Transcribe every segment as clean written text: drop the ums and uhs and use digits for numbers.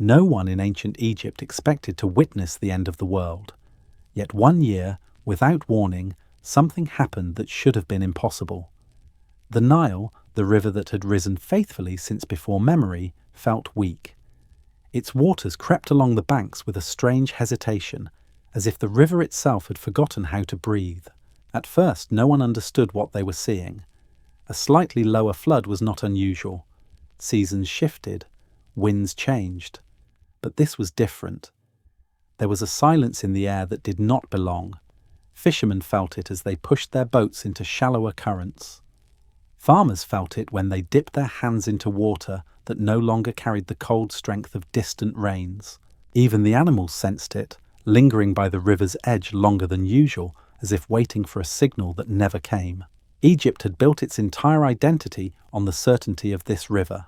No one in ancient Egypt expected to witness the end of the world. Yet one year, without warning, something happened that should have been impossible. The Nile, the river that had risen faithfully since before memory, felt weak. Its waters crept along the banks with a strange hesitation, as if the river itself had forgotten how to breathe. At first, no one understood what they were seeing. A slightly lower flood was not unusual. Seasons shifted, winds changed. But this was different. There was a silence in the air that did not belong. Fishermen felt it as they pushed their boats into shallower currents. Farmers felt it when they dipped their hands into water that no longer carried the cold strength of distant rains. Even the animals sensed it, lingering by the river's edge longer than usual, as if waiting for a signal that never came. Egypt had built its entire identity on the certainty of this river.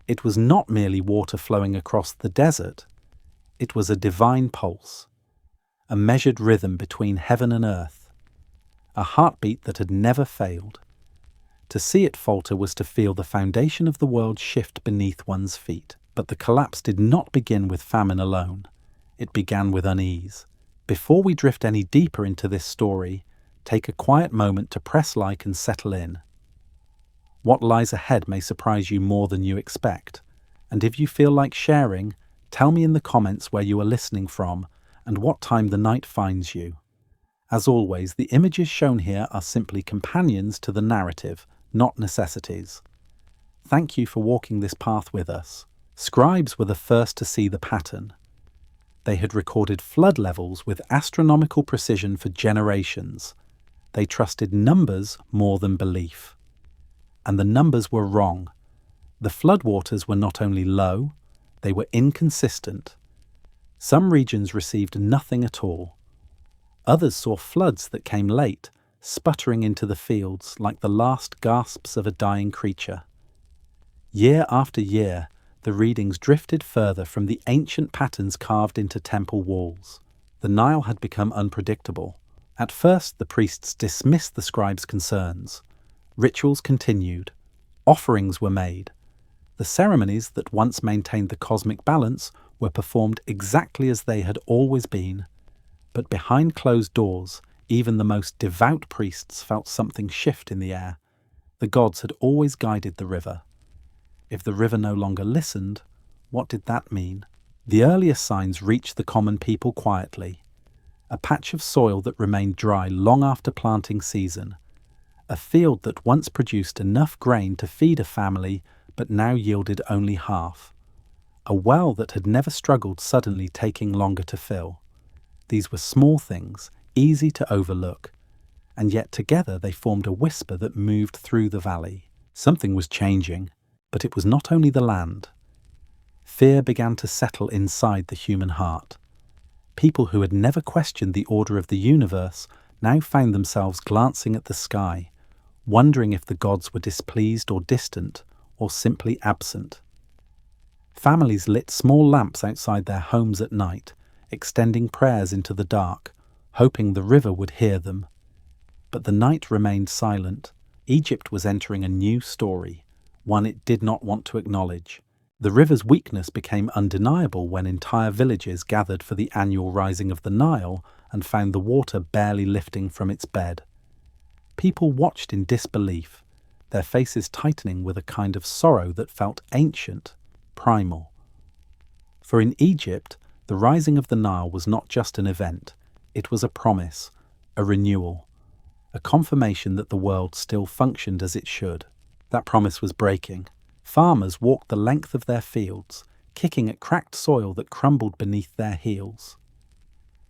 It was not merely water flowing across the desert. It was a divine pulse, a measured rhythm between heaven and earth, a heartbeat that had never failed. To see it falter was to feel the foundation of the world shift beneath one's feet. But the collapse did not begin with famine alone. It began with unease. Before we drift any deeper into this story, take a quiet moment to press like and settle in. What lies ahead may surprise you more than you expect. And if you feel like sharing, tell me in the comments where you are listening from and what time the night finds you. As always, the images shown here are simply companions to the narrative, not necessities. Thank you for walking this path with us. Scribes were the first to see the pattern. They had recorded flood levels with astronomical precision for generations. They trusted numbers more than belief. And the numbers were wrong. The floodwaters were not only low, they were inconsistent. Some regions received nothing at all. Others saw floods that came late, sputtering into the fields like the last gasps of a dying creature. Year after year, the readings drifted further from the ancient patterns carved into temple walls. The Nile had become unpredictable. At first, the priests dismissed the scribes' concerns. Rituals continued. Offerings were made. The ceremonies that once maintained the cosmic balance were performed exactly as they had always been. But behind closed doors, even the most devout priests felt something shift in the air. The gods had always guided the river. If the river no longer listened, what did that mean? The earliest signs reached the common people quietly. A patch of soil that remained dry long after planting season. A field that once produced enough grain to feed a family, but now yielded only half. A well that had never struggled suddenly taking longer to fill. These were small things, easy to overlook, and yet together they formed a whisper that moved through the valley. Something was changing, but it was not only the land. Fear began to settle inside the human heart. People who had never questioned the order of the universe now found themselves glancing at the sky, wondering if the gods were displeased or distant, or simply absent. Families lit small lamps outside their homes at night, extending prayers into the dark, hoping the river would hear them. But the night remained silent. Egypt was entering a new story, one it did not want to acknowledge. The river's weakness became undeniable when entire villages gathered for the annual rising of the Nile and found the water barely lifting from its bed. People watched in disbelief, their faces tightening with a kind of sorrow that felt ancient, primal. For in Egypt, the rising of the Nile was not just an event, it was a promise, a renewal, a confirmation that the world still functioned as it should. That promise was breaking. Farmers walked the length of their fields, kicking at cracked soil that crumbled beneath their heels.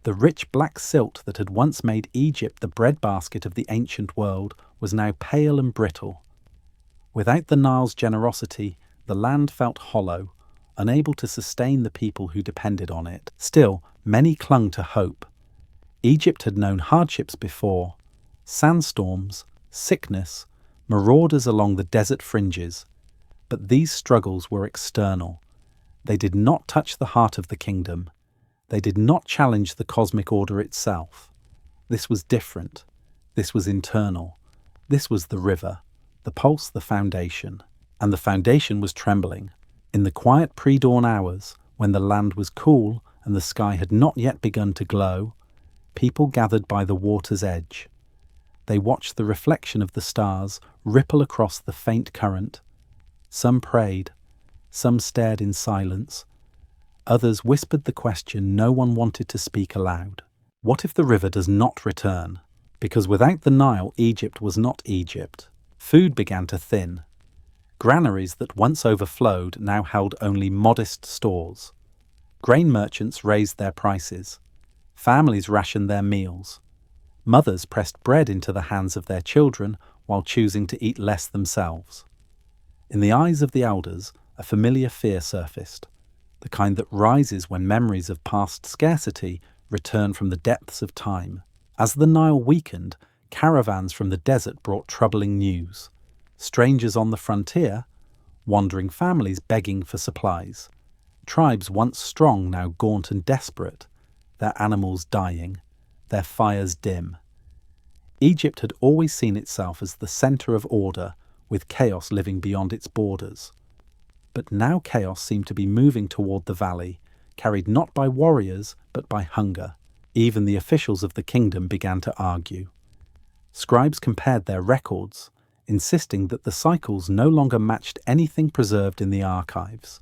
The rich black silt that had once made Egypt the breadbasket of the ancient world was now pale and brittle. Without the Nile's generosity, the land felt hollow, unable to sustain the people who depended on it. Still, many clung to hope. Egypt had known hardships before: sandstorms, sickness, marauders along the desert fringes. But these struggles were external. They did not touch the heart of the kingdom. They did not challenge the cosmic order itself. This was different. This was internal. This was the river, the pulse, the foundation. And the foundation was trembling. In the quiet pre-dawn hours, When the land was cool and the sky had not yet begun to glow, people gathered by the water's edge. They watched the reflection of the stars ripple across the faint current. Some prayed, some stared in silence, others whispered the question no one wanted to speak aloud. What if the river does not return? Because without the Nile, Egypt was not Egypt. Food began to thin. Granaries that once overflowed now held only modest stores. Grain merchants raised their prices. Families rationed their meals. Mothers pressed bread into the hands of their children while choosing to eat less themselves. In the eyes of the elders, a familiar fear surfaced, the kind that rises when memories of past scarcity return from the depths of time. As the Nile weakened, caravans from the desert brought troubling news. Strangers on the frontier, wandering families begging for supplies. Tribes once strong now gaunt and desperate, their animals dying, their fires dim. Egypt had always seen itself as the center of order, with chaos living beyond its borders. But now chaos seemed to be moving toward the valley, carried not by warriors but by hunger. Even the officials of the kingdom began to argue. Scribes compared their records, insisting that the cycles no longer matched anything preserved in the archives.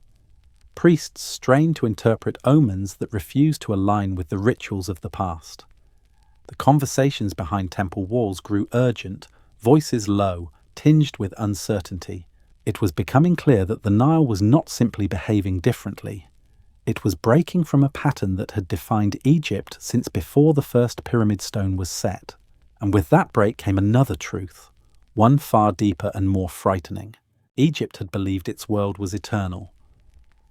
Priests strained to interpret omens that refused to align with the rituals of the past. The conversations behind temple walls grew urgent, voices low, tinged with uncertainty. It was becoming clear that the Nile was not simply behaving differently. It was breaking from a pattern that had defined Egypt since before the first pyramid stone was set. And with that break came another truth, one far deeper and more frightening. Egypt had believed its world was eternal.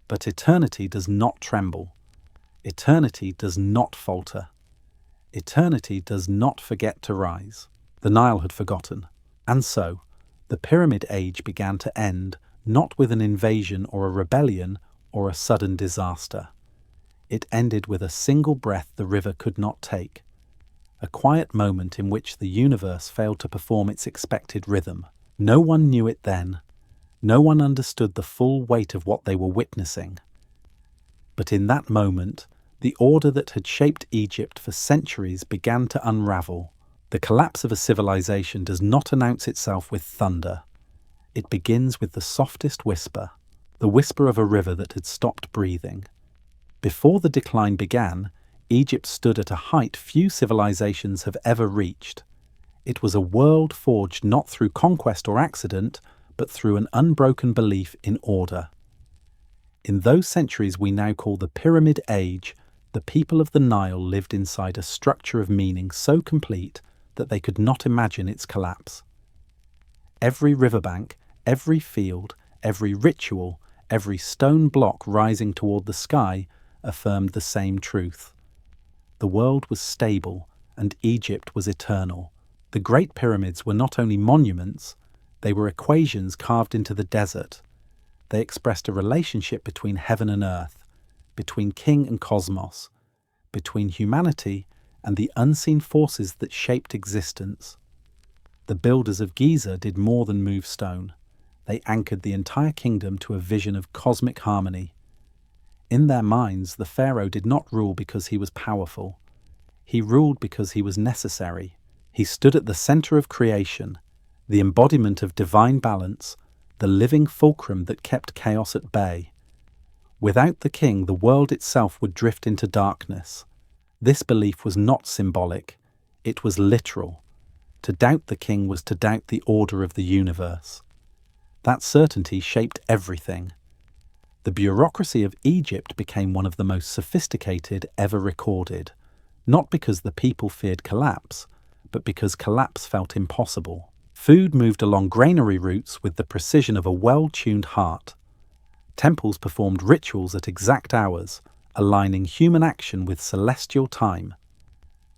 But eternity does not tremble. Eternity does not falter. Eternity does not forget to rise. The Nile had forgotten. And so, the Pyramid Age began to end, not with an invasion or a rebellion or a sudden disaster. It ended with a single breath the river could not take. A quiet moment in which the universe failed to perform its expected rhythm. No one knew it then. No one understood the full weight of what they were witnessing. But in that moment, the order that had shaped Egypt for centuries began to unravel. The collapse of a civilization does not announce itself with thunder. It begins with the softest whisper, the whisper of a river that had stopped breathing. Before the decline began, Egypt stood at a height few civilizations have ever reached. It was a world forged not through conquest or accident, but through an unbroken belief in order. In those centuries we now call the Pyramid Age, the people of the Nile lived inside a structure of meaning so complete that they could not imagine its collapse. Every riverbank, every field, every ritual, every stone block rising toward the sky affirmed the same truth. The world was stable, and Egypt was eternal. The Great Pyramids were not only monuments, they were equations carved into the desert. They expressed a relationship between heaven and earth, between king and cosmos, between humanity and the unseen forces that shaped existence. The builders of Giza did more than move stone. They anchored the entire kingdom to a vision of cosmic harmony. In their minds, the pharaoh did not rule because he was powerful. He ruled because he was necessary. He stood at the center of creation, the embodiment of divine balance, the living fulcrum that kept chaos at bay. Without the king, the world itself would drift into darkness. This belief was not symbolic, it was literal. To doubt the king was to doubt the order of the universe. That certainty shaped everything. The bureaucracy of Egypt became one of the most sophisticated ever recorded, not because the people feared collapse, but because collapse felt impossible. Food moved along granary routes with the precision of a well-tuned heart. Temples performed rituals at exact hours, aligning human action with celestial time.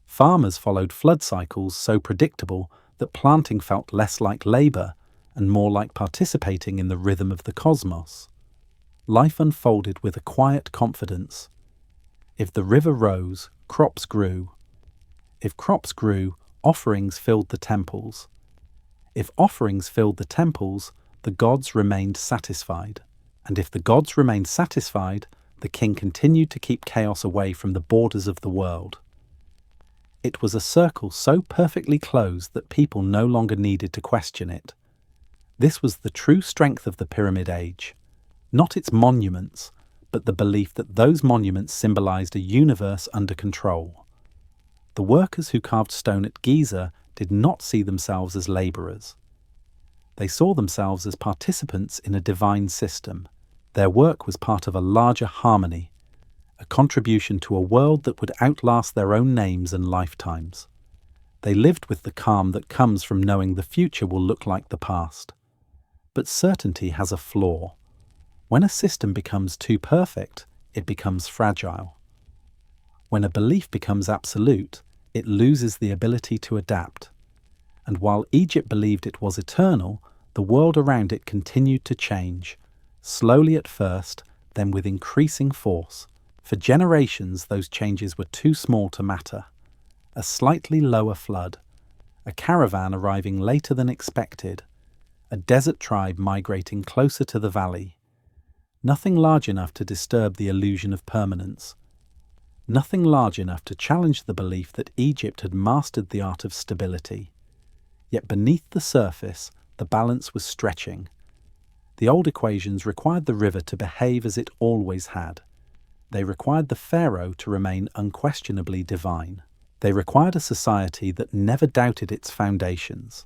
Farmers followed flood cycles so predictable that planting felt less like labor and more like participating in the rhythm of the cosmos. Life unfolded with a quiet confidence. If the river rose, crops grew. If crops grew, offerings filled the temples. If offerings filled the temples, the gods remained satisfied. And if the gods remained satisfied, the king continued to keep chaos away from the borders of the world. It was a circle so perfectly closed that people no longer needed to question it. This was the true strength of the Pyramid Age, not its monuments, but the belief that those monuments symbolized a universe under control. The workers who carved stone at Giza did not see themselves as laborers. They saw themselves as participants in a divine system. Their work was part of a larger harmony, a contribution to a world that would outlast their own names and lifetimes. They lived with the calm that comes from knowing the future will look like the past. But certainty has a flaw. When a system becomes too perfect, it becomes fragile. When a belief becomes absolute, it loses the ability to adapt. And while Egypt believed it was eternal, the world around it continued to change, slowly at first, then with increasing force. For generations, those changes were too small to matter. A slightly lower flood, a caravan arriving later than expected, a desert tribe migrating closer to the valley. Nothing large enough to disturb the illusion of permanence. Nothing large enough to challenge the belief that Egypt had mastered the art of stability. Yet beneath the surface, the balance was stretching. The old equations required the river to behave as it always had. They required the pharaoh to remain unquestionably divine. They required a society that never doubted its foundations.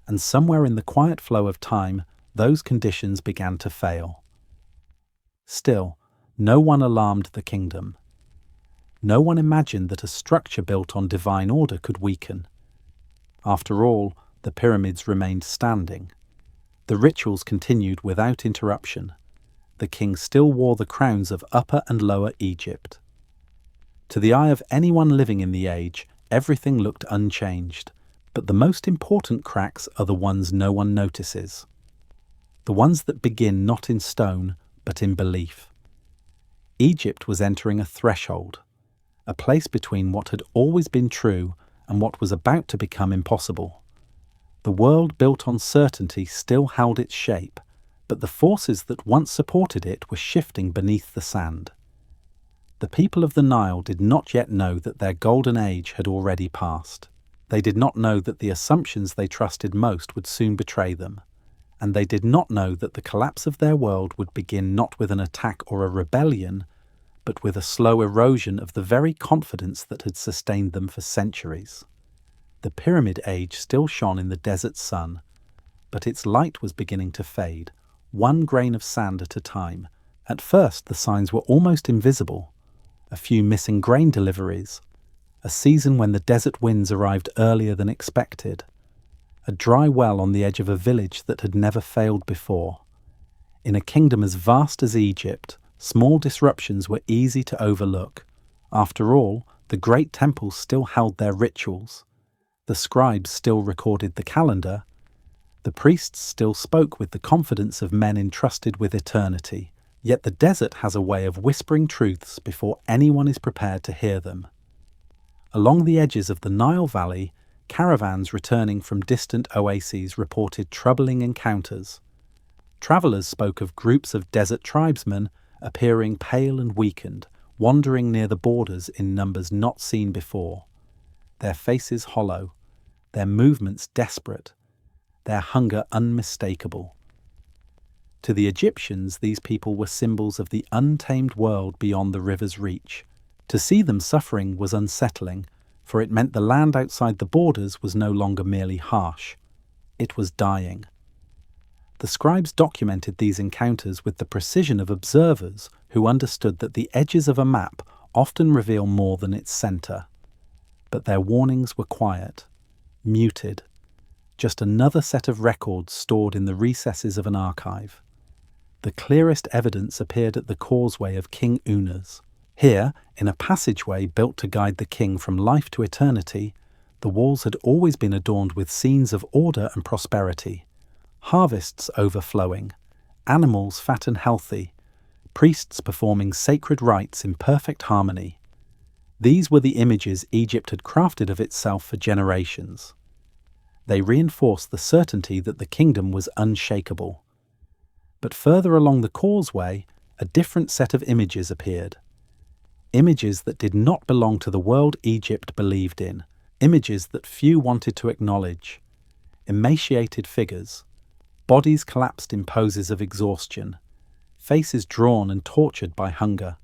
And somewhere in the quiet flow of time, those conditions began to fail. Still, no one alarmed the kingdom. No one imagined that a structure built on divine order could weaken. After all, the pyramids remained standing. The rituals continued without interruption. The king still wore the crowns of Upper and Lower Egypt. To the eye of anyone living in the age, everything looked unchanged, but the most important cracks are the ones no one notices. The ones that begin not in stone, but in belief. Egypt was entering a threshold, a place between what had always been true and what was about to become impossible. The world built on certainty still held its shape, but the forces that once supported it were shifting beneath the sand. The people of the Nile did not yet know that their golden age had already passed. They did not know that the assumptions they trusted most would soon betray them. And they did not know that the collapse of their world would begin not with an attack or a rebellion, but with a slow erosion of the very confidence that had sustained them for centuries. The Pyramid Age still shone in the desert sun, but its light was beginning to fade, one grain of sand at a time. At first, the signs were almost invisible. A few missing grain deliveries, a season when the desert winds arrived earlier than expected, a dry well on the edge of a village that had never failed before. In a kingdom as vast as Egypt, small disruptions were easy to overlook. After all, the great temples still held their rituals. The scribes still recorded the calendar. The priests still spoke with the confidence of men entrusted with eternity. Yet the desert has a way of whispering truths before anyone is prepared to hear them. Along the edges of the Nile Valley, caravans returning from distant oases reported troubling encounters. Travelers spoke of groups of desert tribesmen appearing pale and weakened, wandering near the borders in numbers not seen before. Their faces hollow, their movements desperate, their hunger unmistakable. To the Egyptians, these people were symbols of the untamed world beyond the river's reach. To see them suffering was unsettling, for it meant the land outside the borders was no longer merely harsh. It was dying. The scribes documented these encounters with the precision of observers who understood that the edges of a map often reveal more than its center. But their warnings were quiet, muted, just another set of records stored in the recesses of an archive. The clearest evidence appeared at the causeway of King Unas. Here, in a passageway built to guide the king from life to eternity, the walls had always been adorned with scenes of order and prosperity. Harvests overflowing, animals fat and healthy, priests performing sacred rites in perfect harmony. These were the images Egypt had crafted of itself for generations. They reinforced the certainty that the kingdom was unshakable. But further along the causeway, a different set of images appeared. Images that did not belong to the world Egypt believed in, images that few wanted to acknowledge. Emaciated figures, bodies collapsed in poses of exhaustion, faces drawn and tortured by hunger,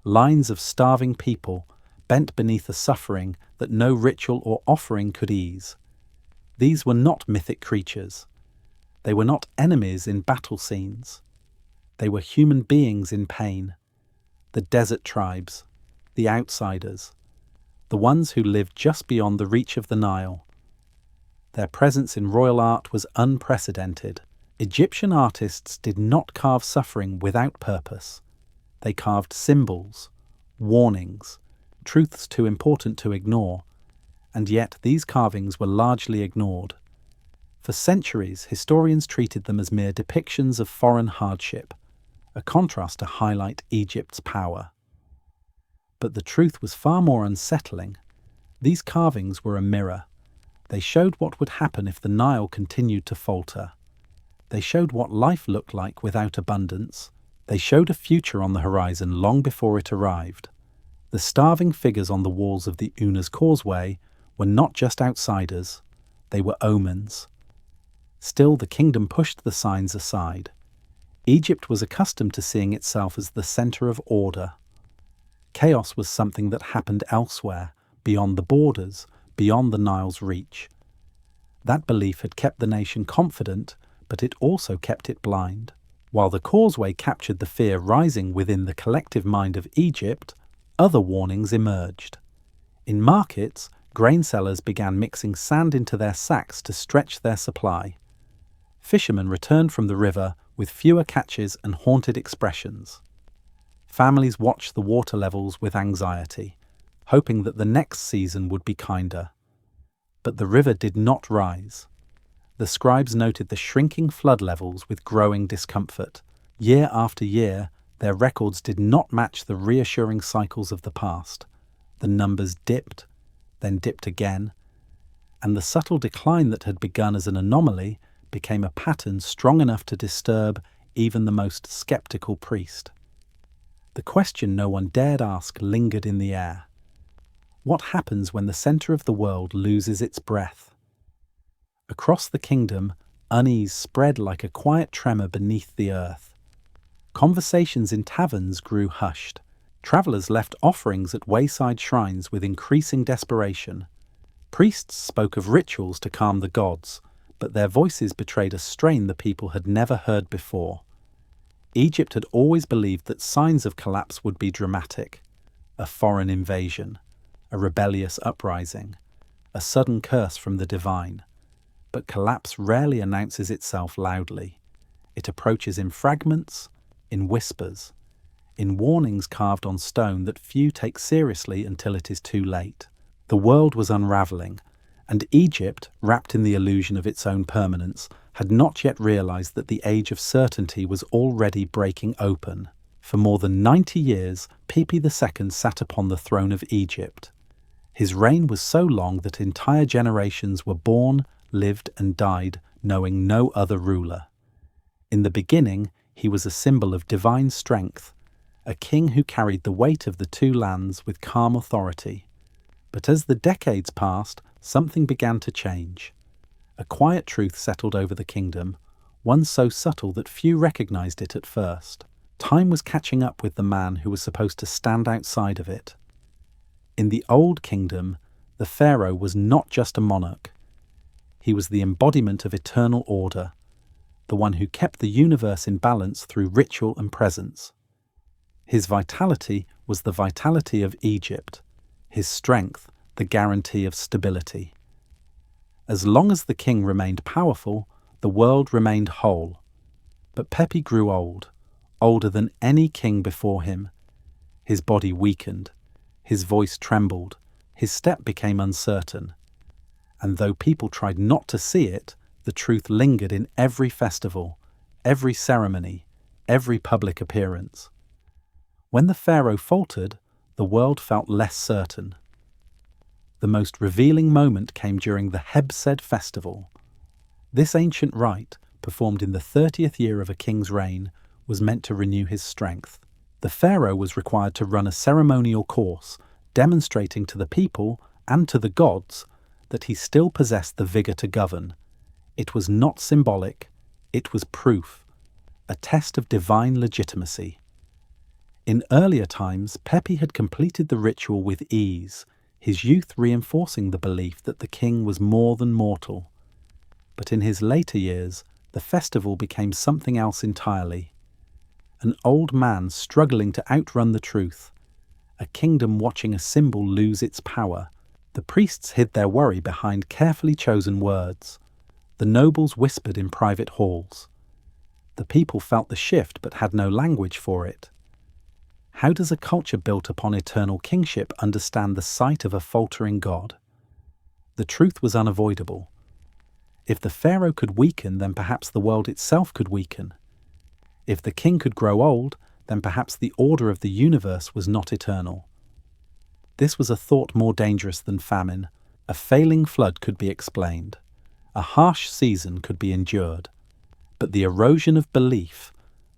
lines of starving people bent beneath a suffering that no ritual or offering could ease. These were not mythic creatures. They were not enemies in battle scenes. They were human beings in pain. The desert tribes, the outsiders, the ones who lived just beyond the reach of the Nile. Their presence in royal art was unprecedented. Egyptian artists did not carve suffering without purpose. They carved symbols, warnings, truths too important to ignore, and yet these carvings were largely ignored. For centuries, historians treated them as mere depictions of foreign hardship, a contrast to highlight Egypt's power. But the truth was far more unsettling. These carvings were a mirror. They showed what would happen if the Nile continued to falter. They showed what life looked like without abundance. They showed a future on the horizon long before it arrived. The starving figures on the walls of the Una's causeway were not just outsiders, they were omens. Still, the kingdom pushed the signs aside. Egypt was accustomed to seeing itself as the center of order. Chaos was something that happened elsewhere, beyond the borders, beyond the Nile's reach. That belief had kept the nation confident, but it also kept it blind. While the causeway captured the fear rising within the collective mind of Egypt, other warnings emerged. In markets, grain sellers began mixing sand into their sacks to stretch their supply. Fishermen returned from the river with fewer catches and haunted expressions. Families watched the water levels with anxiety, hoping that the next season would be kinder. But the river did not rise. The scribes noted the shrinking flood levels with growing discomfort. Year after year, their records did not match the reassuring cycles of the past. The numbers dipped, then dipped again, and the subtle decline that had begun as an anomaly became a pattern strong enough to disturb even the most skeptical priest. The question no one dared ask lingered in the air. What happens when the center of the world loses its breath? Across the kingdom, unease spread like a quiet tremor beneath the earth. Conversations in taverns grew hushed. Travelers left offerings at wayside shrines with increasing desperation. Priests spoke of rituals to calm the gods, but their voices betrayed a strain the people had never heard before. Egypt had always believed that signs of collapse would be dramatic: a foreign invasion, a rebellious uprising, a sudden curse from the divine. But collapse rarely announces itself loudly. It approaches in fragments, in whispers, in warnings carved on stone that few take seriously until it is too late. The world was unraveling, and Egypt, wrapped in the illusion of its own permanence, had not yet realized that the age of certainty was already breaking open. For more than 90 years, Pepi II sat upon the throne of Egypt. His reign was so long that entire generations were born, lived and died, knowing no other ruler. In the beginning, he was a symbol of divine strength, a king who carried the weight of the two lands with calm authority. But as the decades passed, something began to change. A quiet truth settled over the kingdom, one so subtle that few recognized it at first. Time was catching up with the man who was supposed to stand outside of it. In the old kingdom, the pharaoh was not just a monarch. He was the embodiment of eternal order, the one who kept the universe in balance through ritual and presence. His vitality was the vitality of Egypt, his strength the guarantee of stability. As long as the king remained powerful, the world remained whole. But Pepi grew old, older than any king before him. His body weakened, his voice trembled, his step became uncertain. And though people tried not to see it, the truth lingered in every festival, every ceremony, every public appearance. When the pharaoh faltered, the world felt less certain. The most revealing moment came during the Hebsed festival. This ancient rite, performed in the 30th year of a king's reign, was meant to renew his strength. The pharaoh was required to run a ceremonial course, demonstrating to the people and to the gods that he still possessed the vigor to govern. It was not symbolic, it was proof, a test of divine legitimacy. In earlier times, Pepi had completed the ritual with ease, his youth reinforcing the belief that the king was more than mortal. But in his later years, the festival became something else entirely. An old man struggling to outrun the truth, a kingdom watching a symbol lose its power. The priests hid their worry behind carefully chosen words. The nobles whispered in private halls. The people felt the shift but had no language for it. How does a culture built upon eternal kingship understand the sight of a faltering God? The truth was unavoidable. If the pharaoh could weaken, then perhaps the world itself could weaken. If the king could grow old, then perhaps the order of the universe was not eternal. This was a thought more dangerous than famine. A failing flood could be explained. A harsh season could be endured. But the erosion of belief,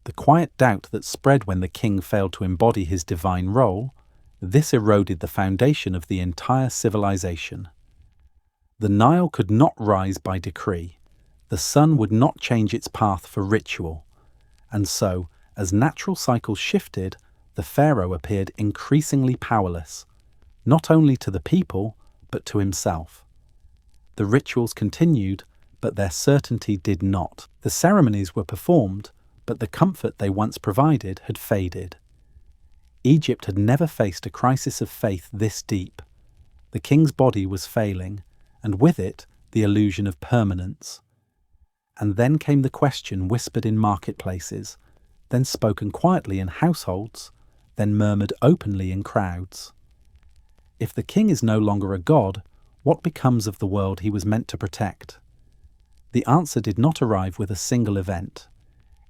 the quiet doubt that spread when the king failed to embody his divine role, this eroded the foundation of the entire civilization. The Nile could not rise by decree. The sun would not change its path for ritual. And so, as natural cycles shifted, the pharaoh appeared increasingly powerless, not only to the people, but to himself. The rituals continued, but their certainty did not. The ceremonies were performed, but the comfort they once provided had faded. Egypt had never faced a crisis of faith this deep. The king's body was failing, and with it, the illusion of permanence. And then came the question whispered in marketplaces, then spoken quietly in households, then murmured openly in crowds. If the king is no longer a god, what becomes of the world he was meant to protect? The answer did not arrive with a single event.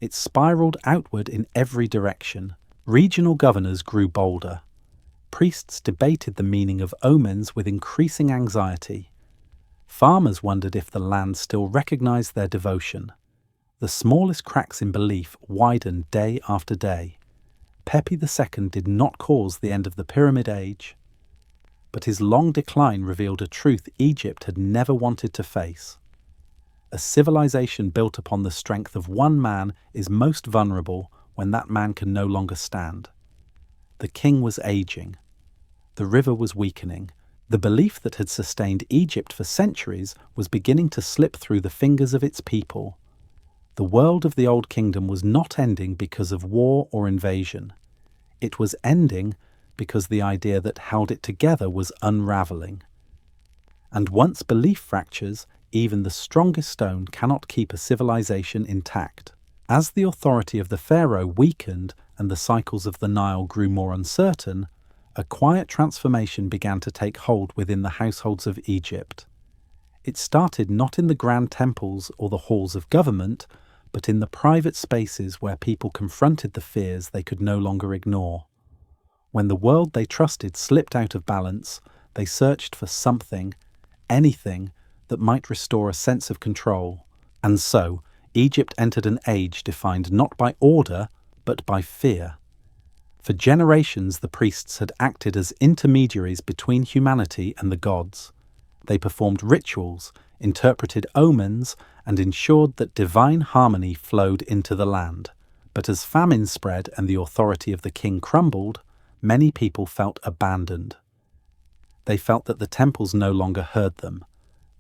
It spiraled outward in every direction. Regional governors grew bolder. Priests debated the meaning of omens with increasing anxiety. Farmers wondered if the land still recognized their devotion. The smallest cracks in belief widened day after day. Pepi II did not cause the end of the Pyramid Age, but his long decline revealed a truth Egypt had never wanted to face. A civilization built upon the strength of one man is most vulnerable when that man can no longer stand. The king was aging. The river was weakening. The belief that had sustained Egypt for centuries was beginning to slip through the fingers of its people. The world of the Old Kingdom was not ending because of war or invasion. It was ending because the idea that held it together was unraveling. And once belief fractures, even the strongest stone cannot keep a civilization intact. As the authority of the pharaoh weakened and the cycles of the Nile grew more uncertain, a quiet transformation began to take hold within the households of Egypt. It started not in the grand temples or the halls of government, but in the private spaces where people confronted the fears they could no longer ignore. When the world they trusted slipped out of balance, they searched for something, anything, that might restore a sense of control. And so, Egypt entered an age defined not by order, but by fear. For generations, the priests had acted as intermediaries between humanity and the gods. They performed rituals, interpreted omens, and ensured that divine harmony flowed into the land. But as famine spread and the authority of the king crumbled, many people felt abandoned. They felt that the temples no longer heard them,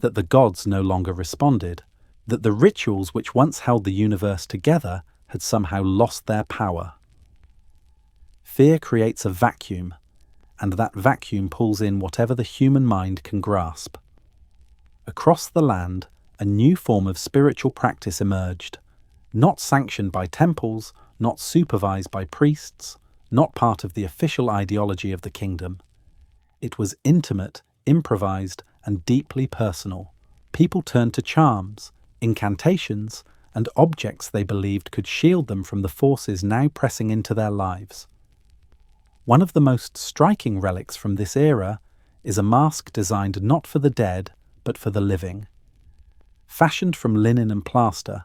that the gods no longer responded, that the rituals which once held the universe together had somehow lost their power. Fear creates a vacuum, and that vacuum pulls in whatever the human mind can grasp. Across the land, a new form of spiritual practice emerged, not sanctioned by temples, not supervised by priests, not part of the official ideology of the kingdom. It was intimate, improvised, and deeply personal. People turned to charms, incantations, and objects they believed could shield them from the forces now pressing into their lives. One of the most striking relics from this era is a mask designed not for the dead, but for the living. Fashioned from linen and plaster,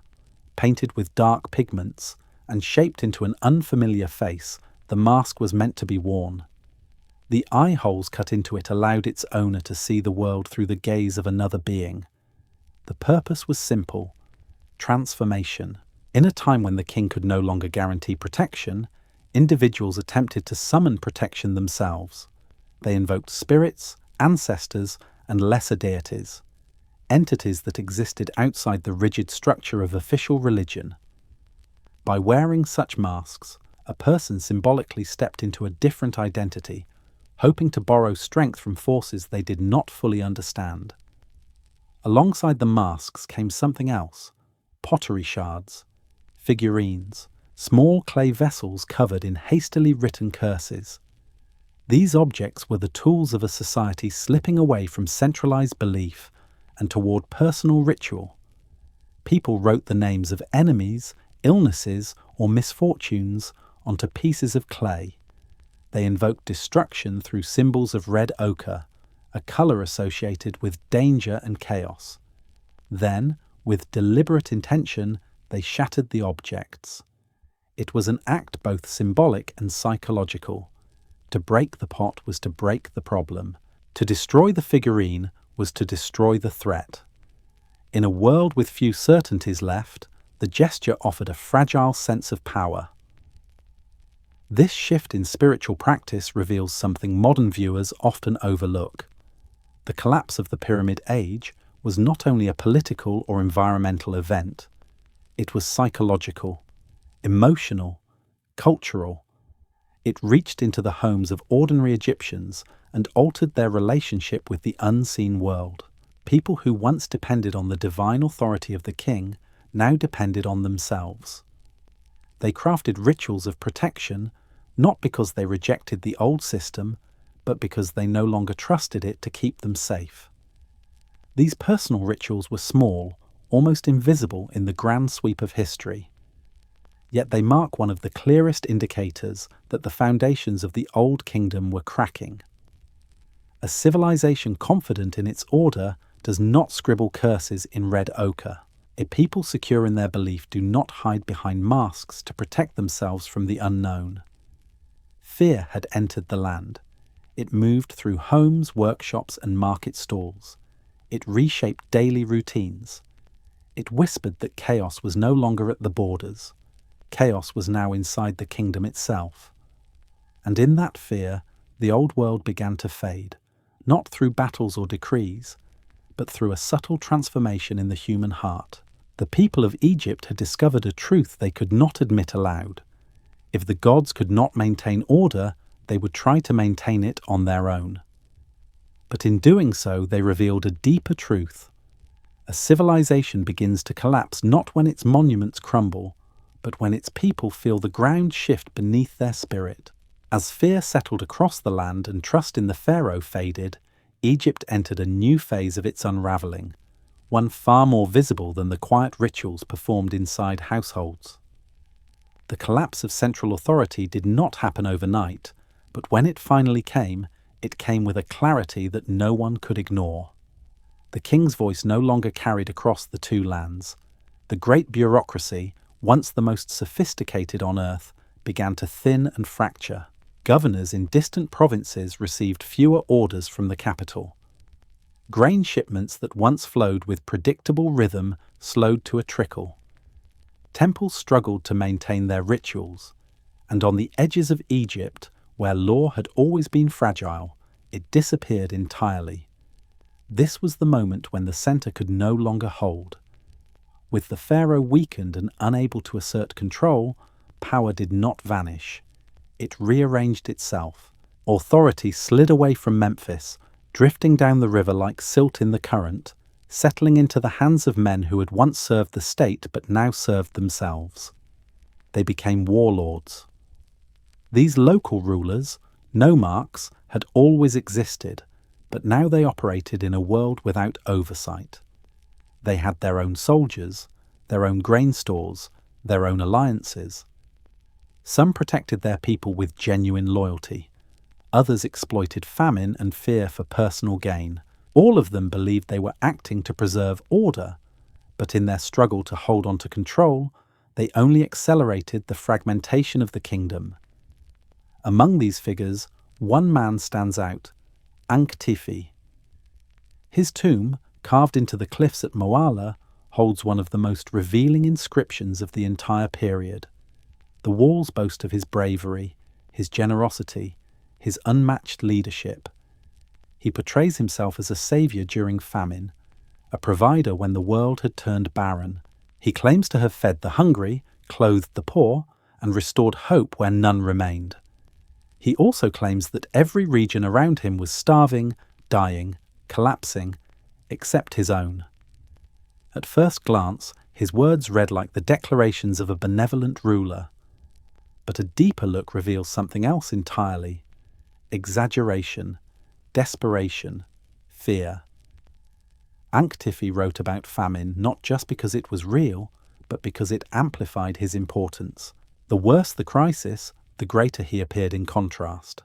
painted with dark pigments, and shaped into an unfamiliar face, the mask was meant to be worn. The eye holes cut into it allowed its owner to see the world through the gaze of another being. The purpose was simple: transformation. In a time when the king could no longer guarantee protection, individuals attempted to summon protection themselves. They invoked spirits, ancestors, and lesser deities, entities that existed outside the rigid structure of official religion. By wearing such masks, a person symbolically stepped into a different identity, hoping to borrow strength from forces they did not fully understand. Alongside the masks came something else: pottery shards, figurines, small clay vessels covered in hastily written curses. These objects were the tools of a society slipping away from centralized belief and toward personal ritual. People wrote the names of enemies, illnesses, or misfortunes onto pieces of clay. They invoked destruction through symbols of red ochre, a color associated with danger and chaos. Then, with deliberate intention, they shattered the objects. It was an act both symbolic and psychological. To break the pot was to break the problem. To destroy the figurine was to destroy the threat. In a world with few certainties left, the gesture offered a fragile sense of power. This shift in spiritual practice reveals something modern viewers often overlook. The collapse of the Pyramid Age was not only a political or environmental event, it was psychological, emotional, cultural. It reached into the homes of ordinary Egyptians and altered their relationship with the unseen world. People who once depended on the divine authority of the king now depended on themselves. They crafted rituals of protection, not because they rejected the old system, but because they no longer trusted it to keep them safe. These personal rituals were small, almost invisible in the grand sweep of history. Yet they mark one of the clearest indicators that the foundations of the old kingdom were cracking. A civilization confident in its order does not scribble curses in red ochre. A people secure in their belief do not hide behind masks to protect themselves from the unknown. Fear had entered the land. It moved through homes, workshops, and market stalls. It reshaped daily routines. It whispered that chaos was no longer at the borders. Chaos was now inside the kingdom itself. And in that fear, the old world began to fade, not through battles or decrees, but through a subtle transformation in the human heart. The people of Egypt had discovered a truth they could not admit aloud. If the gods could not maintain order, they would try to maintain it on their own. But in doing so, they revealed a deeper truth. A civilization begins to collapse not when its monuments crumble, but when its people feel the ground shift beneath their spirit. As fear settled across the land and trust in the pharaoh faded, Egypt entered a new phase of its unraveling, one far more visible than the quiet rituals performed inside households. The collapse of central authority did not happen overnight, but when it finally came, it came with a clarity that no one could ignore. The king's voice no longer carried across the two lands. The great bureaucracy, once the most sophisticated on earth, began to thin and fracture. Governors in distant provinces received fewer orders from the capital. Grain shipments that once flowed with predictable rhythm slowed to a trickle. Temples struggled to maintain their rituals, and on the edges of Egypt, where law had always been fragile, it disappeared entirely. This was the moment when the center could no longer hold. With the pharaoh weakened and unable to assert control, power did not vanish. It rearranged itself. Authority slid away from Memphis, drifting down the river like silt in the current, settling into the hands of men who had once served the state but now served themselves. They became warlords. These local rulers, nomarchs, had always existed, but now they operated in a world without oversight. They had their own soldiers, their own grain stores, their own alliances. Some protected their people with genuine loyalty. Others exploited famine and fear for personal gain. All of them believed they were acting to preserve order, but in their struggle to hold on to control, they only accelerated the fragmentation of the kingdom. Among these figures, one man stands out, Anktifi. His tomb, carved into the cliffs at Moala, holds one of the most revealing inscriptions of the entire period. The walls boast of his bravery, his generosity, his unmatched leadership. He portrays himself as a savior during famine, a provider when the world had turned barren. He claims to have fed the hungry, clothed the poor, and restored hope where none remained. He also claims that every region around him was starving, dying, collapsing, except his own. At first glance, his words read like the declarations of a benevolent ruler. But a deeper look reveals something else entirely: exaggeration, desperation, fear. Anktifi wrote about famine not just because it was real, but because it amplified his importance. The worse the crisis, the greater he appeared in contrast.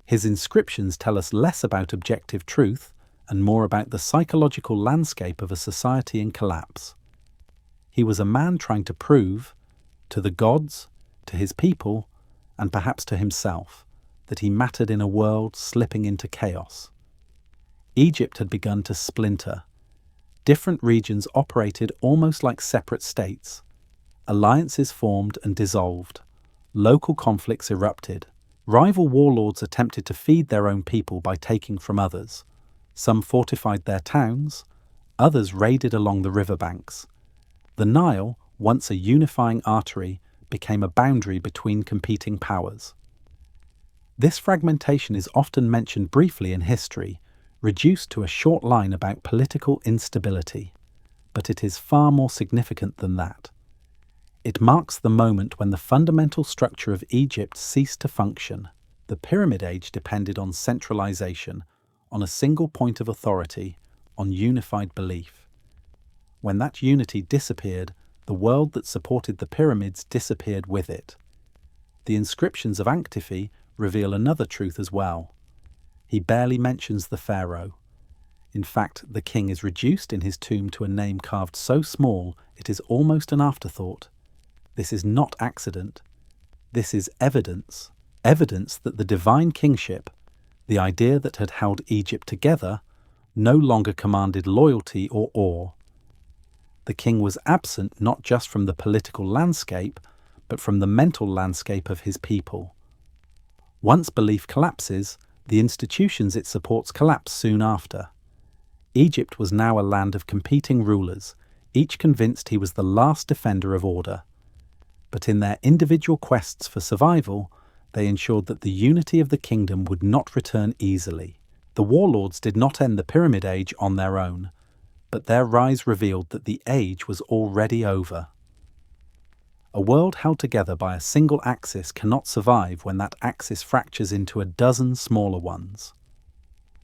His inscriptions tell us less about objective truth and more about the psychological landscape of a society in collapse. He was a man trying to prove, to the gods, to his people, and perhaps to himself, that he mattered in a world slipping into chaos. Egypt had begun to splinter. Different regions operated almost like separate states. Alliances formed and dissolved. Local conflicts erupted. Rival warlords attempted to feed their own people by taking from others. Some fortified their towns, others raided along the riverbanks. The Nile, once a unifying artery, became a boundary between competing powers. This fragmentation is often mentioned briefly in history, reduced to a short line about political instability, but it is far more significant than that. It marks the moment when the fundamental structure of Egypt ceased to function. The Pyramid Age depended on centralization, on a single point of authority, on unified belief. When that unity disappeared, the world that supported the pyramids disappeared with it. The inscriptions of Anktifi reveal another truth as well. He barely mentions the pharaoh. In fact, the king is reduced in his tomb to a name carved so small it is almost an afterthought. This is not accident. This is evidence. Evidence that the divine kingship, the idea that had held Egypt together, no longer commanded loyalty or awe. The king was absent not just from the political landscape, but from the mental landscape of his people. Once belief collapses, the institutions it supports collapse soon after. Egypt was now a land of competing rulers, each convinced he was the last defender of order. But in their individual quests for survival, they ensured that the unity of the kingdom would not return easily. The warlords did not end the Pyramid Age on their own, but their rise revealed that the age was already over. A world held together by a single axis cannot survive when that axis fractures into a dozen smaller ones.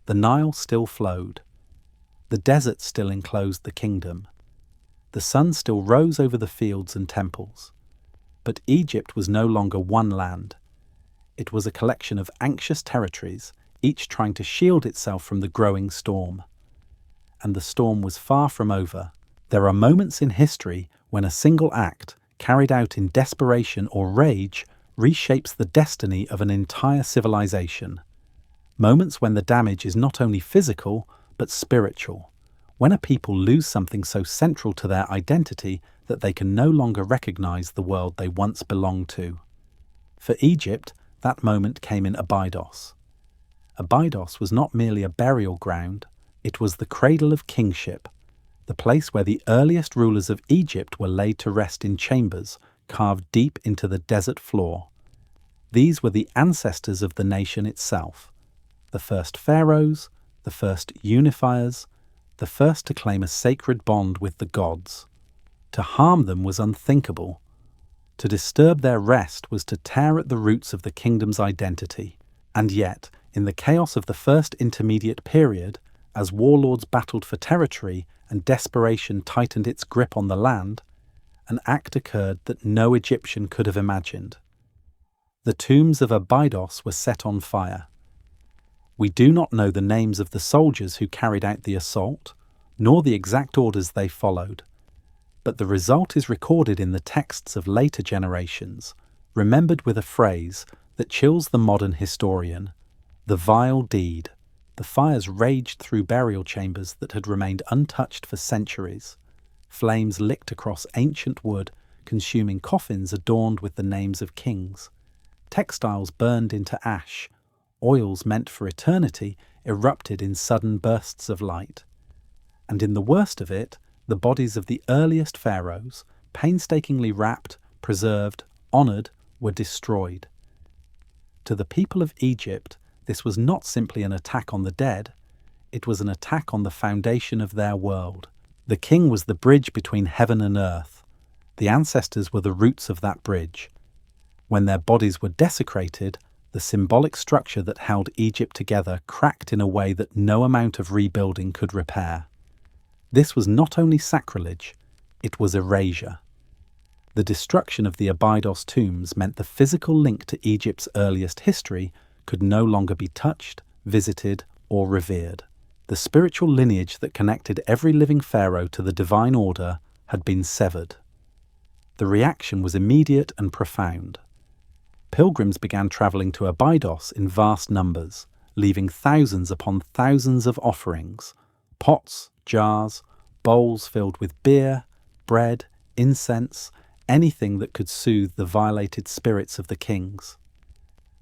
The Nile still flowed. The desert still enclosed the kingdom. The sun still rose over the fields and temples. But Egypt was no longer one land. It was a collection of anxious territories, each trying to shield itself from the growing storm. And the storm was far from over. There are moments in history when a single act, carried out in desperation or rage, reshapes the destiny of an entire civilization. Moments when the damage is not only physical, but spiritual. When a people lose something so central to their identity that they can no longer recognize the world they once belonged to. For Egypt, that moment came in Abydos. Abydos was not merely a burial ground, it was the cradle of kingship, the place where the earliest rulers of Egypt were laid to rest in chambers carved deep into the desert floor. These were the ancestors of the nation itself, the first pharaohs, the first unifiers, the first to claim a sacred bond with the gods. To harm them was unthinkable. To disturb their rest was to tear at the roots of the kingdom's identity. And yet, in the chaos of the first intermediate period, as warlords battled for territory and desperation tightened its grip on the land, an act occurred that no Egyptian could have imagined. The tombs of Abydos were set on fire. We do not know the names of the soldiers who carried out the assault, nor the exact orders they followed. But the result is recorded in the texts of later generations, remembered with a phrase, that chills the modern historian: the vile deed. The fires raged through burial chambers that had remained untouched for centuries. Flames licked across ancient wood, consuming coffins adorned with the names of kings. Textiles burned into ash. Oils meant for eternity erupted in sudden bursts of light. And in the worst of it, the bodies of the earliest pharaohs, painstakingly wrapped, preserved, honoured, were destroyed. To the people of Egypt, this was not simply an attack on the dead, it was an attack on the foundation of their world. The king was the bridge between heaven and earth. The ancestors were the roots of that bridge. When their bodies were desecrated, the symbolic structure that held Egypt together cracked in a way that no amount of rebuilding could repair. This was not only sacrilege, it was erasure. The destruction of the Abydos tombs meant the physical link to Egypt's earliest history could no longer be touched, visited, or revered. The spiritual lineage that connected every living pharaoh to the divine order had been severed. The reaction was immediate and profound. Pilgrims began travelling to Abydos in vast numbers, leaving thousands upon thousands of offerings: pots, jars, bowls filled with beer, bread, incense, anything that could soothe the violated spirits of the kings.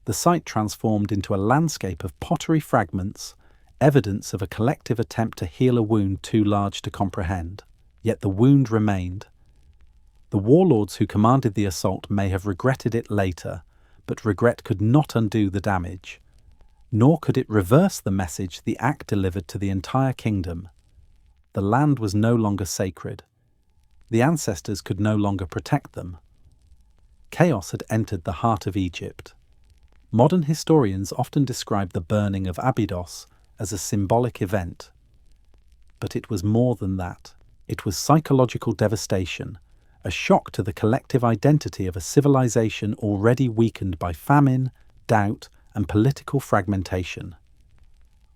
The site transformed into a landscape of pottery fragments, evidence of a collective attempt to heal a wound too large to comprehend. Yet the wound remained. The warlords who commanded the assault may have regretted it later, but regret could not undo the damage. Nor could it reverse the message the act delivered to the entire kingdom. The land was no longer sacred. The ancestors could no longer protect them. Chaos had entered the heart of Egypt. Modern historians often describe the burning of Abydos as a symbolic event. But it was more than that. It was psychological devastation, a shock to the collective identity of a civilization already weakened by famine, doubt, and political fragmentation.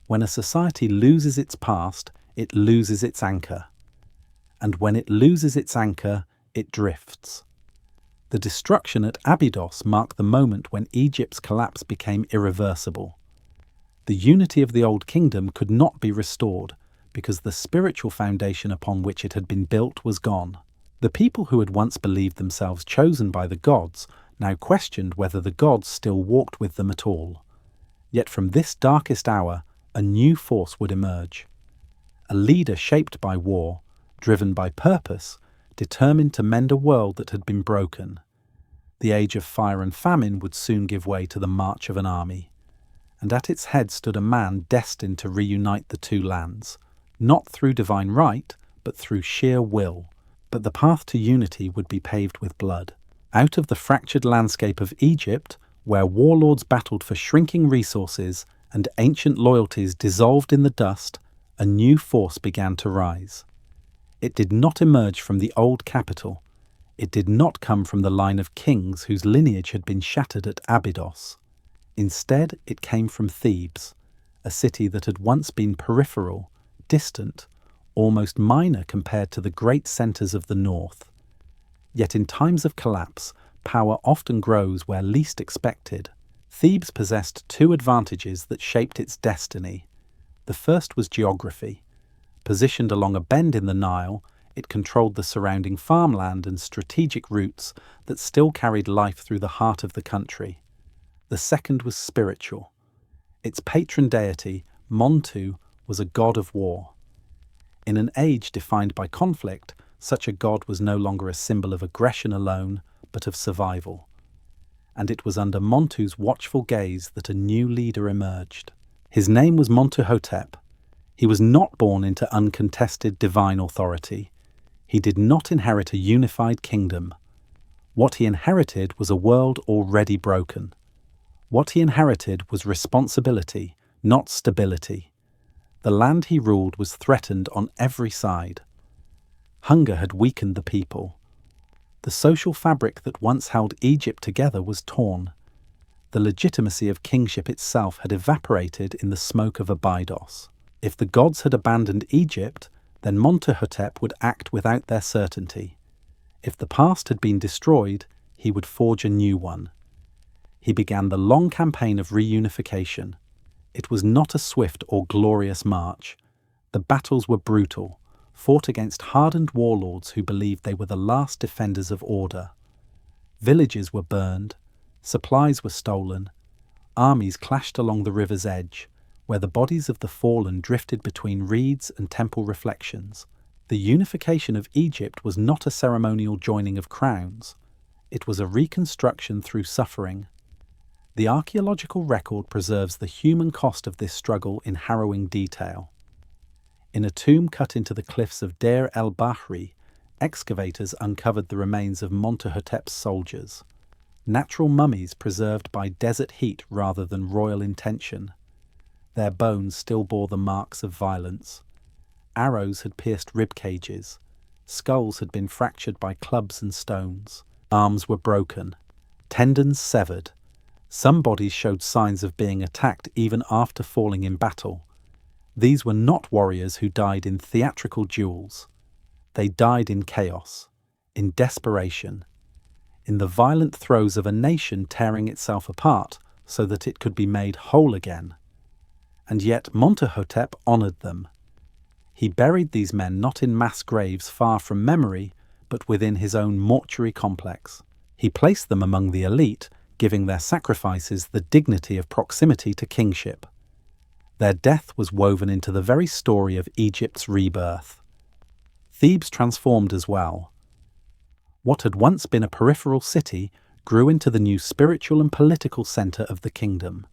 When a society loses its past, it loses its anchor. And when it loses its anchor, it drifts. The destruction at Abydos marked the moment when Egypt's collapse became irreversible. The unity of the Old Kingdom could not be restored because the spiritual foundation upon which it had been built was gone. The people who had once believed themselves chosen by the gods now questioned whether the gods still walked with them at all. Yet from this darkest hour, a new force would emerge. A leader shaped by war, driven by purpose, determined to mend a world that had been broken. The age of fire and famine would soon give way to the march of an army. And at its head stood a man destined to reunite the two lands, not through divine right, but through sheer will. But the path to unity would be paved with blood. Out of the fractured landscape of Egypt, where warlords battled for shrinking resources and ancient loyalties dissolved in the dust, a new force began to rise. It did not emerge from the old capital. It did not come from the line of kings whose lineage had been shattered at Abydos. Instead, it came from Thebes, a city that had once been peripheral, distant, almost minor compared to the great centres of the north. Yet in times of collapse, power often grows where least expected. Thebes possessed two advantages that shaped its destiny. The first was geography. Positioned along a bend in the Nile, it controlled the surrounding farmland and strategic routes that still carried life through the heart of the country. The second was spiritual. Its patron deity, Montu, was a god of war. In an age defined by conflict, such a god was no longer a symbol of aggression alone, but of survival. And it was under Montu's watchful gaze that a new leader emerged. His name was Montuhotep. He was not born into uncontested divine authority. He did not inherit a unified kingdom. What he inherited was a world already broken. What he inherited was responsibility, not stability. The land he ruled was threatened on every side. Hunger had weakened the people. The social fabric that once held Egypt together was torn. The legitimacy of kingship itself had evaporated in the smoke of Abydos. If the gods had abandoned Egypt, then Montuhotep would act without their certainty. If the past had been destroyed, he would forge a new one. He began the long campaign of reunification. It was not a swift or glorious march. The battles were brutal, fought against hardened warlords who believed they were the last defenders of order. Villages were burned, supplies were stolen, armies clashed along the river's edge, where the bodies of the fallen drifted between reeds and temple reflections. The unification of Egypt was not a ceremonial joining of crowns. It was a reconstruction through suffering. The archaeological record preserves the human cost of this struggle in harrowing detail. In a tomb cut into the cliffs of Deir el-Bahri, excavators uncovered the remains of Montahotep's soldiers, natural mummies preserved by desert heat rather than royal intention. Their bones still bore the marks of violence. Arrows had pierced rib cages. Skulls had been fractured by clubs and stones. Arms were broken. Tendons severed. Some bodies showed signs of being attacked even after falling in battle. These were not warriors who died in theatrical duels. They died in chaos, in desperation, in the violent throes of a nation tearing itself apart so that it could be made whole again. And yet Montahotep honoured them. He buried these men not in mass graves far from memory, but within his own mortuary complex. He placed them among the elite, giving their sacrifices the dignity of proximity to kingship. Their death was woven into the very story of Egypt's rebirth. Thebes transformed as well. What had once been a peripheral city grew into the new spiritual and political centre of the kingdom.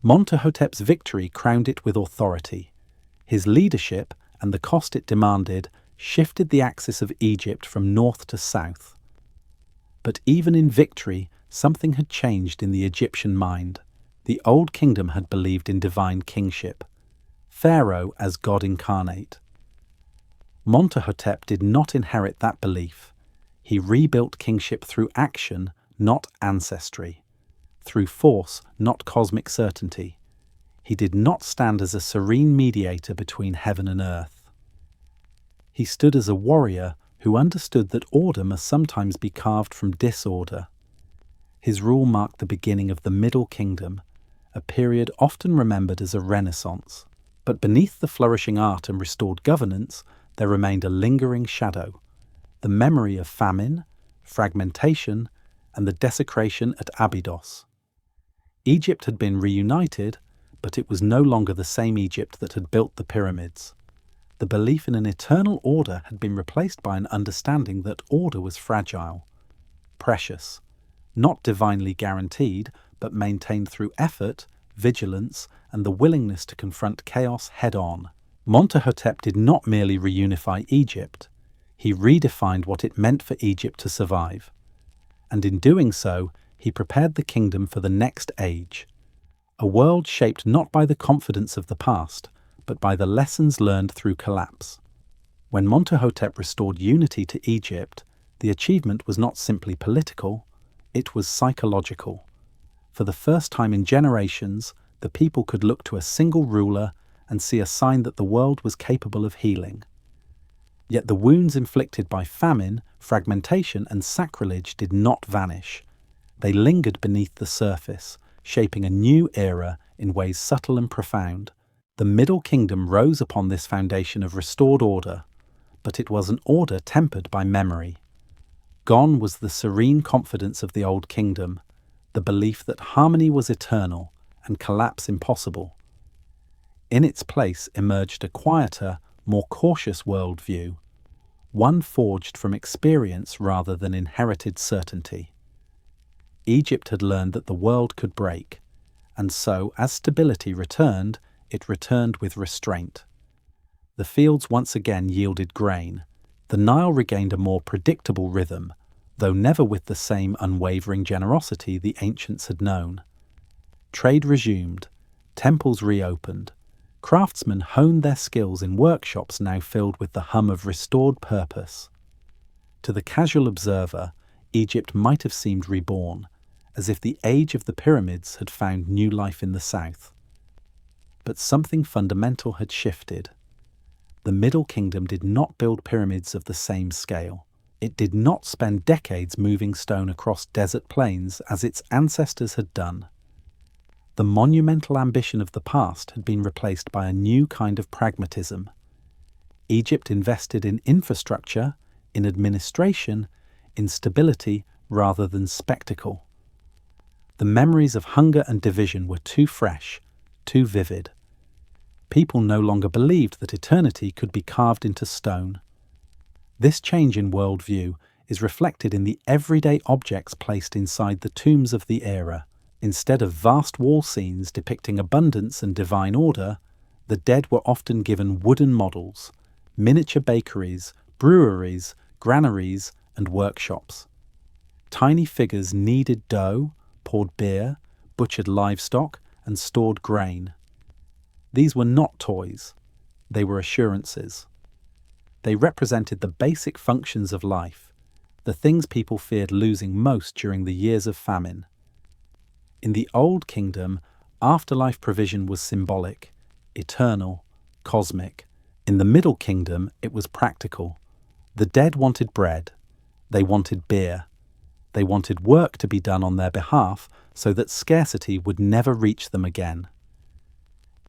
Montahotep's victory crowned it with authority. His leadership and the cost it demanded shifted the axis of Egypt from north to south. But even in victory, something had changed in the Egyptian mind. The old kingdom had believed in divine kingship, Pharaoh as God incarnate. Montahotep did not inherit that belief. He rebuilt kingship through action, not ancestry, through force, not cosmic certainty. He did not stand as a serene mediator between heaven and earth. He stood as a warrior who understood that order must sometimes be carved from disorder. His rule marked the beginning of the Middle Kingdom, a period often remembered as a renaissance. But beneath the flourishing art and restored governance, there remained a lingering shadow, the memory of famine, fragmentation, and the desecration at Abydos. Egypt had been reunited, but it was no longer the same Egypt that had built the pyramids. The belief in an eternal order had been replaced by an understanding that order was fragile, precious, not divinely guaranteed, but maintained through effort, vigilance, and the willingness to confront chaos head-on. Montahotep did not merely reunify Egypt. He redefined what it meant for Egypt to survive. And in doing so, he prepared the kingdom for the next age, a world shaped not by the confidence of the past, but by the lessons learned through collapse. When Montahotep restored unity to Egypt, the achievement was not simply political, it was psychological. For the first time in generations, the people could look to a single ruler and see a sign that the world was capable of healing. Yet the wounds inflicted by famine, fragmentation, and sacrilege did not vanish. They lingered beneath the surface, shaping a new era in ways subtle and profound. The Middle Kingdom rose upon this foundation of restored order, but it was an order tempered by memory. Gone was the serene confidence of the Old Kingdom, the belief that harmony was eternal and collapse impossible. In its place emerged a quieter, more cautious worldview, one forged from experience rather than inherited certainty. Egypt had learned that the world could break, and so, as stability returned, it returned with restraint. The fields once again yielded grain. The Nile regained a more predictable rhythm, though never with the same unwavering generosity the ancients had known. Trade resumed, temples reopened, craftsmen honed their skills in workshops now filled with the hum of restored purpose. To the casual observer, Egypt might have seemed reborn, as if the age of the pyramids had found new life in the south. But something fundamental had shifted. The Middle Kingdom did not build pyramids of the same scale. It did not spend decades moving stone across desert plains as its ancestors had done. The monumental ambition of the past had been replaced by a new kind of pragmatism. Egypt invested in infrastructure, in administration, in stability rather than spectacle. The memories of hunger and division were too fresh, too vivid. People no longer believed that eternity could be carved into stone. This change in worldview is reflected in the everyday objects placed inside the tombs of the era. Instead of vast wall scenes depicting abundance and divine order, the dead were often given wooden models, miniature bakeries, breweries, granaries, and workshops. Tiny figures kneaded dough, poured beer, butchered livestock, and stored grain. These were not toys. They were assurances. They represented the basic functions of life, the things people feared losing most during the years of famine. In the Old Kingdom, afterlife provision was symbolic, eternal, cosmic. In the Middle Kingdom, it was practical. The dead wanted bread. They wanted beer. They wanted work to be done on their behalf so that scarcity would never reach them again.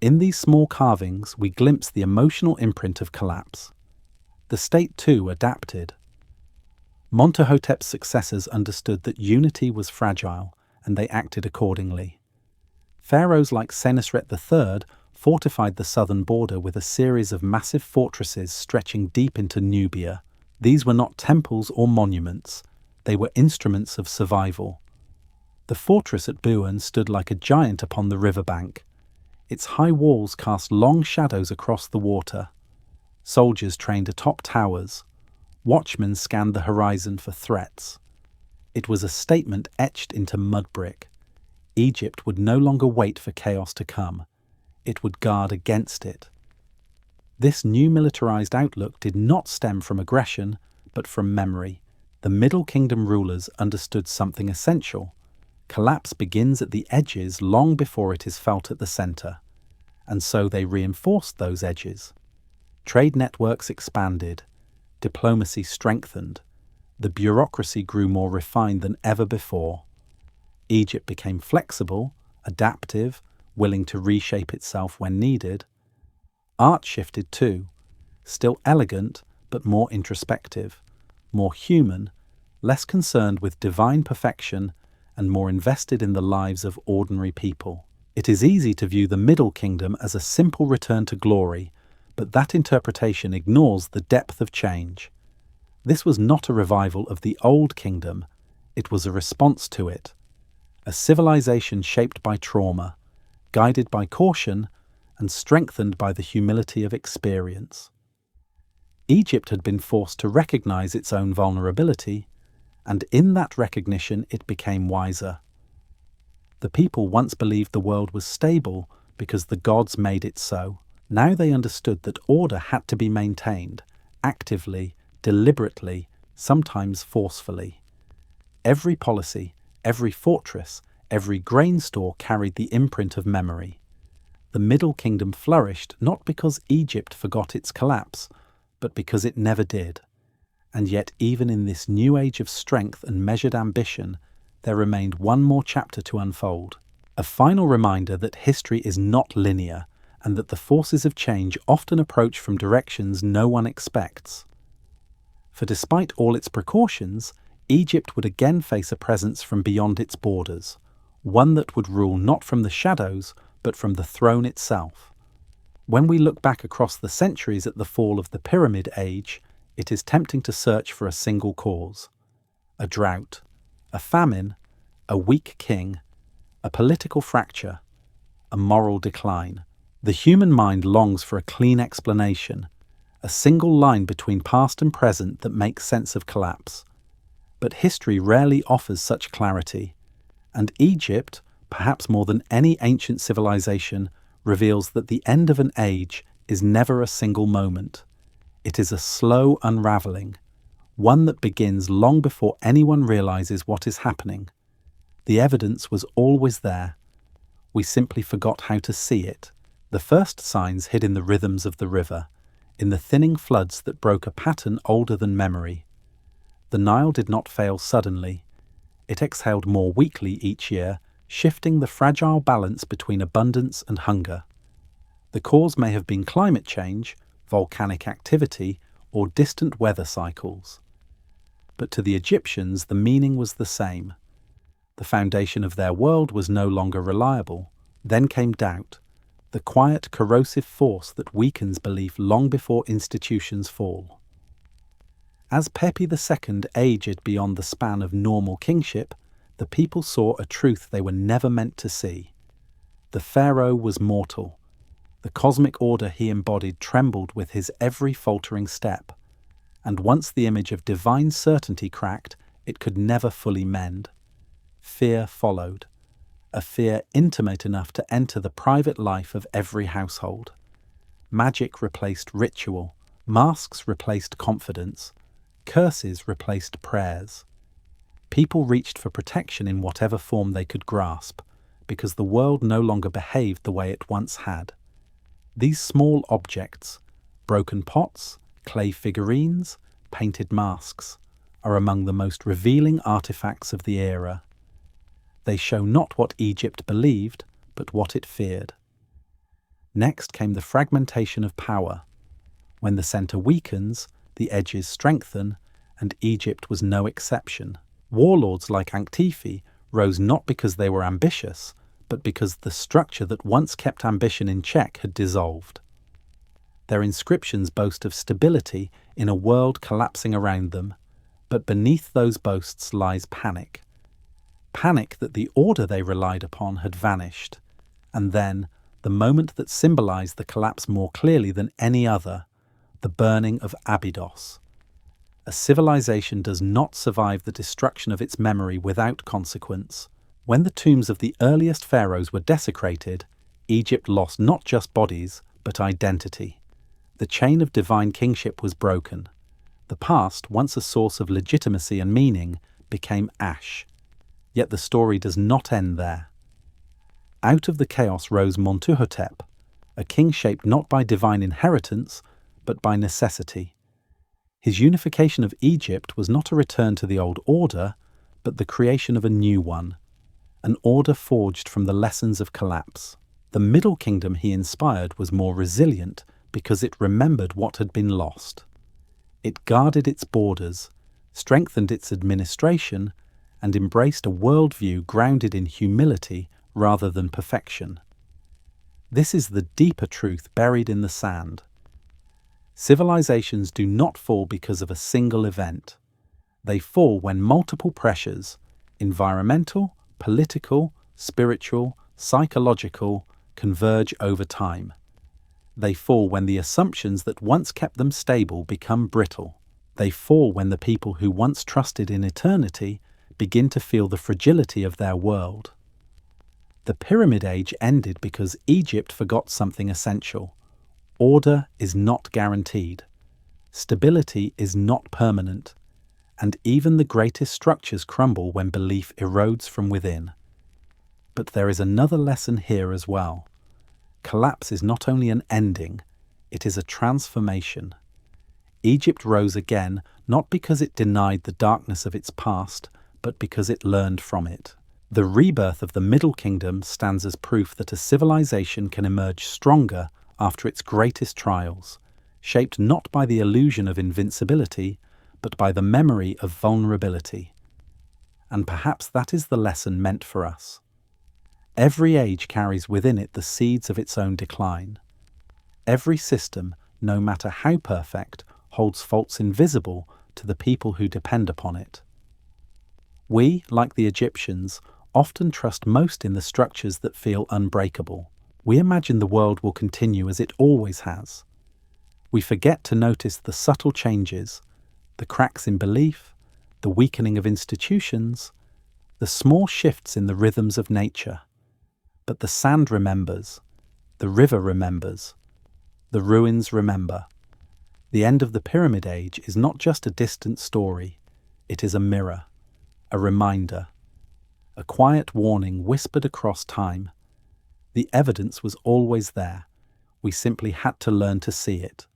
In these small carvings, we glimpse the emotional imprint of collapse. The state, too, adapted. Montuhotep's successors understood that unity was fragile, and they acted accordingly. Pharaohs like Senusret III fortified the southern border with a series of massive fortresses stretching deep into Nubia. These were not temples or monuments. They were instruments of survival. The fortress at Buin stood like a giant upon the riverbank. Its high walls cast long shadows across the water. Soldiers trained atop towers. Watchmen scanned the horizon for threats. It was a statement etched into mud brick. Egypt would no longer wait for chaos to come. It would guard against it. This new militarized outlook did not stem from aggression, but from memory. The Middle Kingdom rulers understood something essential. Collapse begins at the edges long before it is felt at the center. And so they reinforced those edges. Trade networks expanded. Diplomacy strengthened. The bureaucracy grew more refined than ever before. Egypt became flexible, adaptive, willing to reshape itself when needed. Art shifted too, still elegant but more introspective, more human, less concerned with divine perfection and more invested in the lives of ordinary people. It is easy to view the Middle Kingdom as a simple return to glory, but that interpretation ignores the depth of change. This was not a revival of the Old Kingdom, it was a response to it. A civilization shaped by trauma, guided by caution, and strengthened by the humility of experience. Egypt had been forced to recognize its own vulnerability, and in that recognition it became wiser. The people once believed the world was stable because the gods made it so. Now they understood that order had to be maintained, actively, deliberately, sometimes forcefully. Every policy, every fortress, every grain store carried the imprint of memory. The Middle Kingdom flourished not because Egypt forgot its collapse, but because it never did. And yet even in this new age of strength and measured ambition, there remained one more chapter to unfold. A final reminder that history is not linear, and that the forces of change often approach from directions no one expects. For despite all its precautions, Egypt would again face a presence from beyond its borders, one that would rule not from the shadows, but from the throne itself. When we look back across the centuries at the fall of the Pyramid Age, it is tempting to search for a single cause. A drought, a famine, a weak king, a political fracture, a moral decline. The human mind longs for a clean explanation, a single line between past and present that makes sense of collapse. But history rarely offers such clarity, and Egypt, perhaps more than any ancient civilization, reveals that the end of an age is never a single moment. It is a slow unraveling, one that begins long before anyone realizes what is happening. The evidence was always there. We simply forgot how to see it. The first signs hid in the rhythms of the river, in the thinning floods that broke a pattern older than memory. The Nile did not fail suddenly. It exhaled more weakly each year, shifting the fragile balance between abundance and hunger. The cause may have been climate change, volcanic activity, or distant weather cycles. But to the Egyptians, the meaning was the same. The foundation of their world was no longer reliable. Then came doubt, the quiet, corrosive force that weakens belief long before institutions fall. As Pepi II aged beyond the span of normal kingship, the people saw a truth they were never meant to see. The pharaoh was mortal. The cosmic order he embodied trembled with his every faltering step, and once the image of divine certainty cracked, it could never fully mend. Fear followed, a fear intimate enough to enter the private life of every household. Magic replaced ritual, masks replaced confidence, curses replaced prayers. People reached for protection in whatever form they could grasp, because the world no longer behaved the way it once had. These small objects, broken pots, clay figurines, painted masks, are among the most revealing artifacts of the era. They show not what Egypt believed, but what it feared. Next came the fragmentation of power. When the center weakens, the edges strengthen, and Egypt was no exception. Warlords like Ankhtifi rose not because they were ambitious, but because the structure that once kept ambition in check had dissolved. Their inscriptions boast of stability in a world collapsing around them, but beneath those boasts lies panic. Panic that the order they relied upon had vanished, and then, the moment that symbolized the collapse more clearly than any other, the burning of Abydos. A civilization does not survive the destruction of its memory without consequence. When the tombs of the earliest pharaohs were desecrated, Egypt lost not just bodies, but identity. The chain of divine kingship was broken. The past, once a source of legitimacy and meaning, became ash. Yet the story does not end there. Out of the chaos rose Montuhotep, a king shaped not by divine inheritance, but by necessity. His unification of Egypt was not a return to the old order, but the creation of a new one, an order forged from the lessons of collapse. The Middle Kingdom he inspired was more resilient because it remembered what had been lost. It guarded its borders, strengthened its administration, and embraced a worldview grounded in humility rather than perfection. This is the deeper truth buried in the sand. Civilizations do not fall because of a single event. They fall when multiple pressures, environmental, political, spiritual, psychological, converge over time. They fall when the assumptions that once kept them stable become brittle. They fall when the people who once trusted in eternity begin to feel the fragility of their world. The Pyramid Age ended because Egypt forgot something essential. Order is not guaranteed. Stability is not permanent. And even the greatest structures crumble when belief erodes from within. But there is another lesson here as well. Collapse is not only an ending, it is a transformation. Egypt rose again not because it denied the darkness of its past, but because it learned from it. The rebirth of the Middle Kingdom stands as proof that a civilization can emerge stronger after its greatest trials, shaped not by the illusion of invincibility, but by the memory of vulnerability. And perhaps that is the lesson meant for us. Every age carries within it the seeds of its own decline. Every system, no matter how perfect, holds faults invisible to the people who depend upon it. We, like the Egyptians, often trust most in the structures that feel unbreakable. We imagine the world will continue as it always has. We forget to notice the subtle changes, the cracks in belief, the weakening of institutions, the small shifts in the rhythms of nature. But the sand remembers, the river remembers, the ruins remember. The end of the Pyramid Age is not just a distant story, it is a mirror, a reminder, a quiet warning whispered across time. The evidence was always there, we simply had to learn to see it.